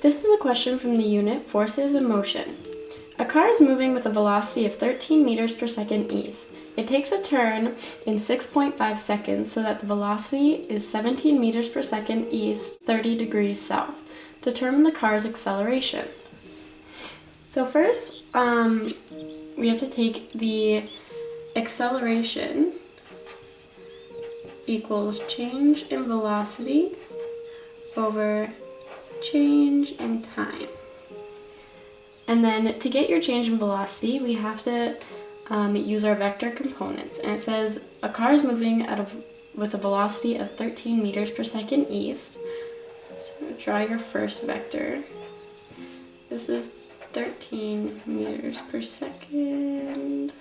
This is a question from the unit Forces in Motion. A car is moving with a velocity of 13 meters per second east. It takes a turn in 6.5 seconds so that the velocity is 17 meters per second east, 30 degrees south. Determine the car's acceleration. So first, we have to take the acceleration equals change in velocity over change in time. And then to get your change in velocity, we have to use our vector components. And it says a car is moving with a velocity of 13 meters per second east. So draw your first vector. This is 13 meters per second,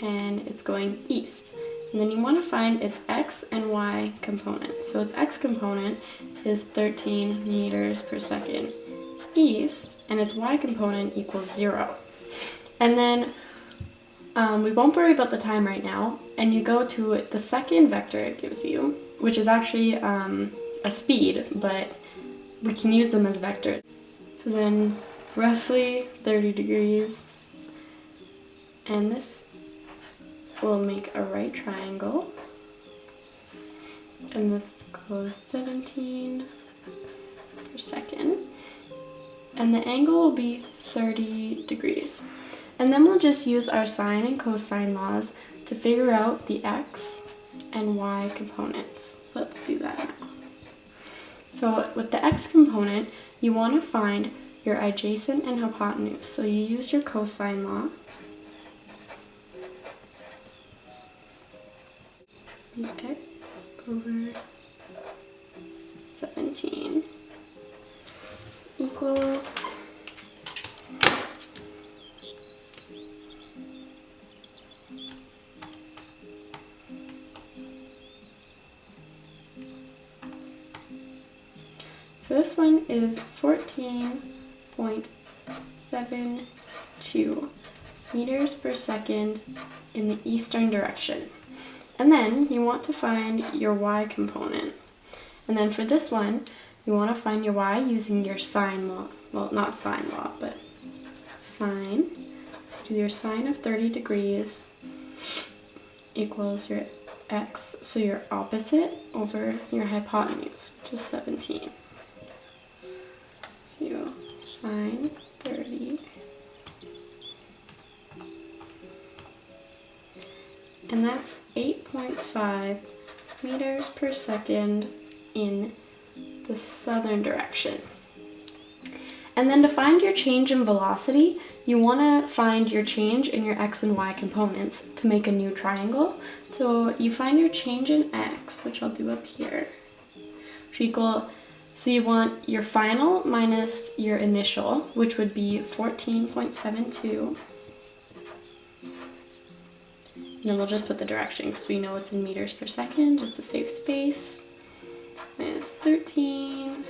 and it's going east. And then you want to find its x and y component. So its x component is 13 meters per second east, and its y component equals 0. And then we won't worry about the time right now, and you go to the second vector it gives you, which is actually a speed, but we can use them as vectors. So then roughly 30 degrees, and this will make a right triangle, and this goes 17 per second, and the angle will be 30 degrees. And then we'll just use our sine and cosine laws to figure out the x and y components. So let's do that now. So with the x component, you want to find your adjacent and hypotenuse. So you use your cosine law. X over 17 equal so this one is 14.72 meters per second in the eastern direction. And then you want to find your y component. And then for this one, you want to find your y using your sine law. Well, not sine law, but sine. So do your sine of 30 degrees equals your x, so your opposite over your hypotenuse, which is 17. So you sine 30. And that's 8.5 meters per second in the southern direction. And then to find your change in velocity, you want to find your change in your x and y components to make a new triangle. So you find your change in x, which I'll do up here, which equal, so you want your final minus your initial, which would be 14.72. And then we'll just put the direction because we know it's in meters per second, just to save space. Minus 13,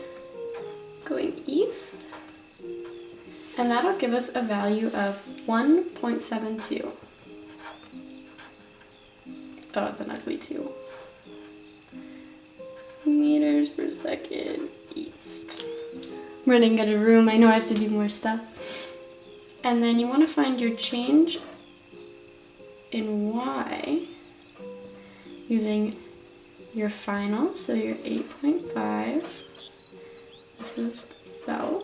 going east. And that'll give us a value of 1.72. Oh, it's an ugly 2. Meters per second east. I'm running out of room. I know I have to do more stuff. And then you want to find your change in y using your final, so your 8.5, this is south,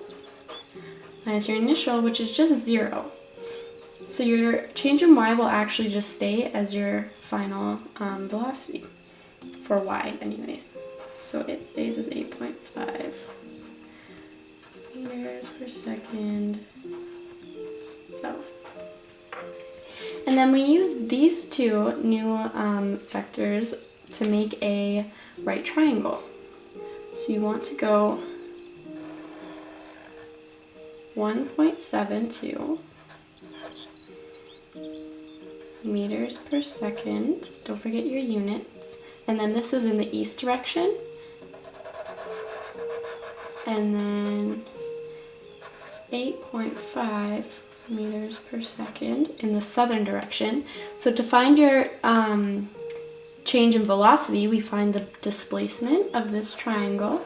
minus your initial, which is just 0. So your change in y will actually just stay as your final velocity, for y anyways. So it stays as 8.5 meters per second south. And then we use these two new vectors to make a right triangle. So you want to go 1.72 meters per second. Don't forget your units. And then this is in the east direction. And then 8.5 meters per second in the southern direction. So to find your change in velocity, we find the displacement of this triangle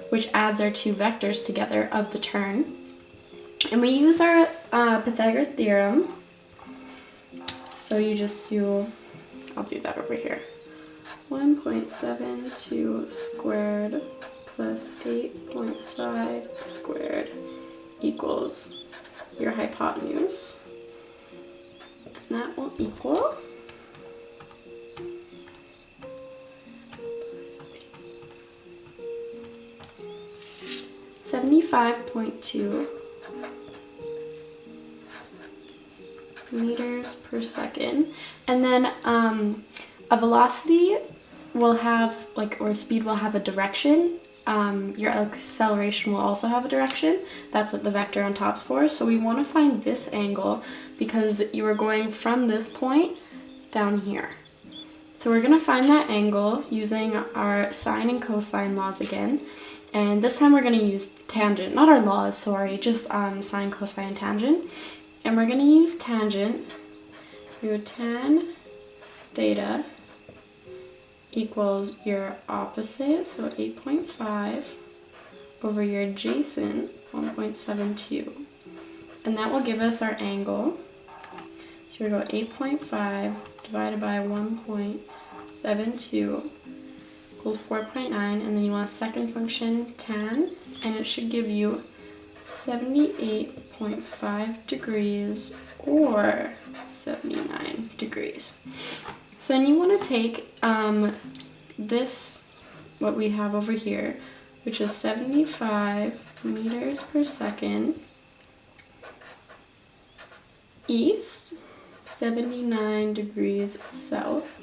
which adds our two vectors together of the turn. And we use our Pythagoras theorem. So you just do, I'll do that over here. 1.72 squared plus 8.5 squared equals your hypotenuse. And that will equal 75.2 meters per second. And then a velocity will have, or speed will have a direction. Your acceleration will also have a direction. That's what the vector on top's for. So we want to find this angle because you are going from this point down here. So we're going to find that angle using our sine and cosine laws again. And this time we're going to use tangent, not our laws, sorry, just sine, cosine, tangent. And we're going to use tangent. We would tan theta equals your opposite, so 8.5, over your adjacent, 1.72. And that will give us our angle. So we go 8.5 divided by 1.72 equals 4.9, and then you want a second function, tan, and it should give you 78.5 degrees or 79 degrees. So then you want to take this, what we have over here, which is 75 meters per second east, 79 degrees south.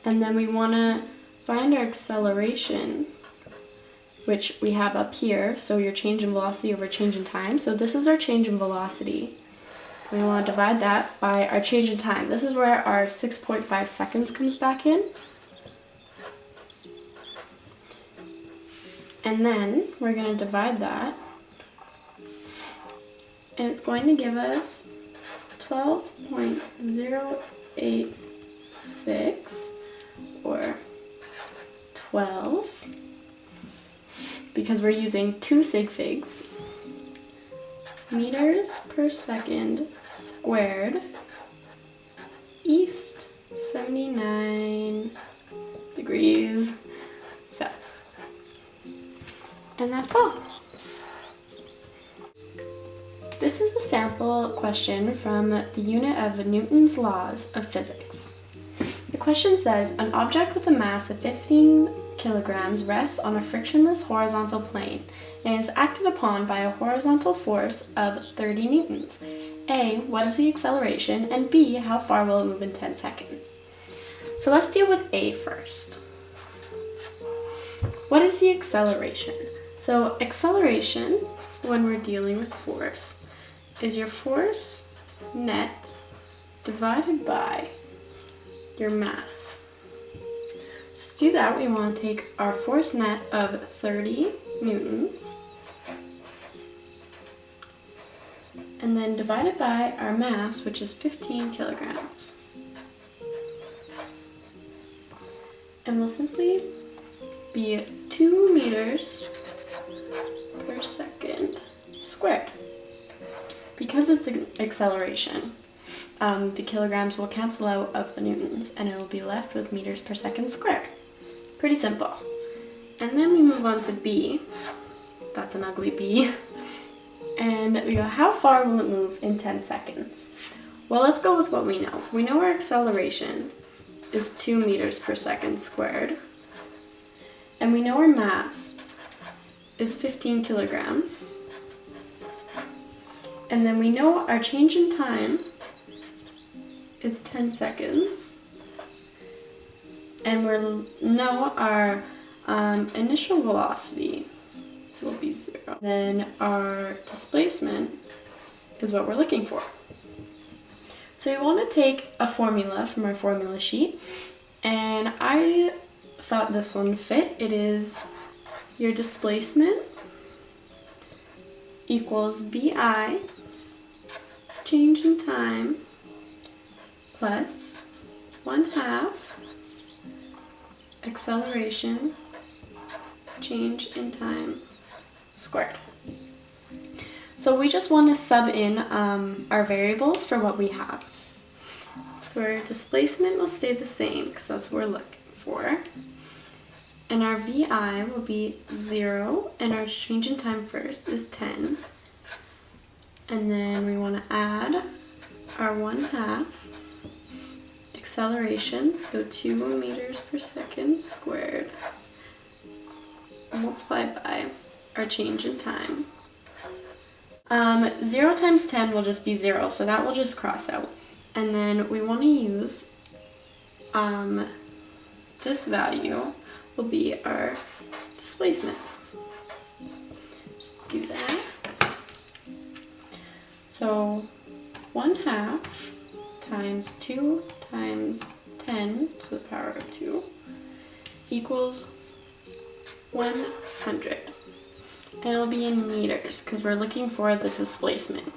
And then we want to find our acceleration, which we have up here, so your change in velocity over change in time. So this is our change in velocity. We want to divide that by our change in time. This is where our 6.5 seconds comes back in. And then we're going to divide that, and it's going to give us 12.086, or 12, because we're using two sig figs, meters per second squared east, 79 degrees south. And that's all. This is a sample question from the unit of Newton's laws of physics. The question says, an object with a mass of 15 kilograms rests on a frictionless horizontal plane and is acted upon by a horizontal force of 30 newtons. A, what is the acceleration? And B, how far will it move in 10 seconds? So let's deal with A first. What is the acceleration? So acceleration, when we're dealing with force, is your force net divided by your mass. So to do that, we want to take our force net of 30 newtons and then divide it by our mass, which is 15 kilograms. And will simply be 2 meters per second squared. Because it's an acceleration, the kilograms will cancel out of the newtons and it will be left with meters per second squared. Pretty simple. And then we move on to B. That's an ugly B. And we go, how far will it move in 10 seconds? Well, let's go with what we know. We know our acceleration is 2 meters per second squared. And we know our mass is 15 kilograms. And then we know our change in time is 10 seconds. And we know our initial velocity will be 0. Then our displacement is what we're looking for. So we want to take a formula from our formula sheet. And I thought this one fit. It is your displacement equals VI, change in time, plus 1/2 acceleration, change in time squared. So we just want to sub in our variables for what we have. So our displacement will stay the same because that's what we're looking for. And our VI will be 0, and our change in time first is 10. And then we want to add our 1/2 acceleration, so 2 meters per second squared, multiplied by our change in time. 0 times 10 will just be 0, so that will just cross out. And then we want to use this value will be our displacement. Just do that. So 1/2 times 2 times 10 to the power of 2 equals 100. And it'll be in meters because we're looking for the displacement.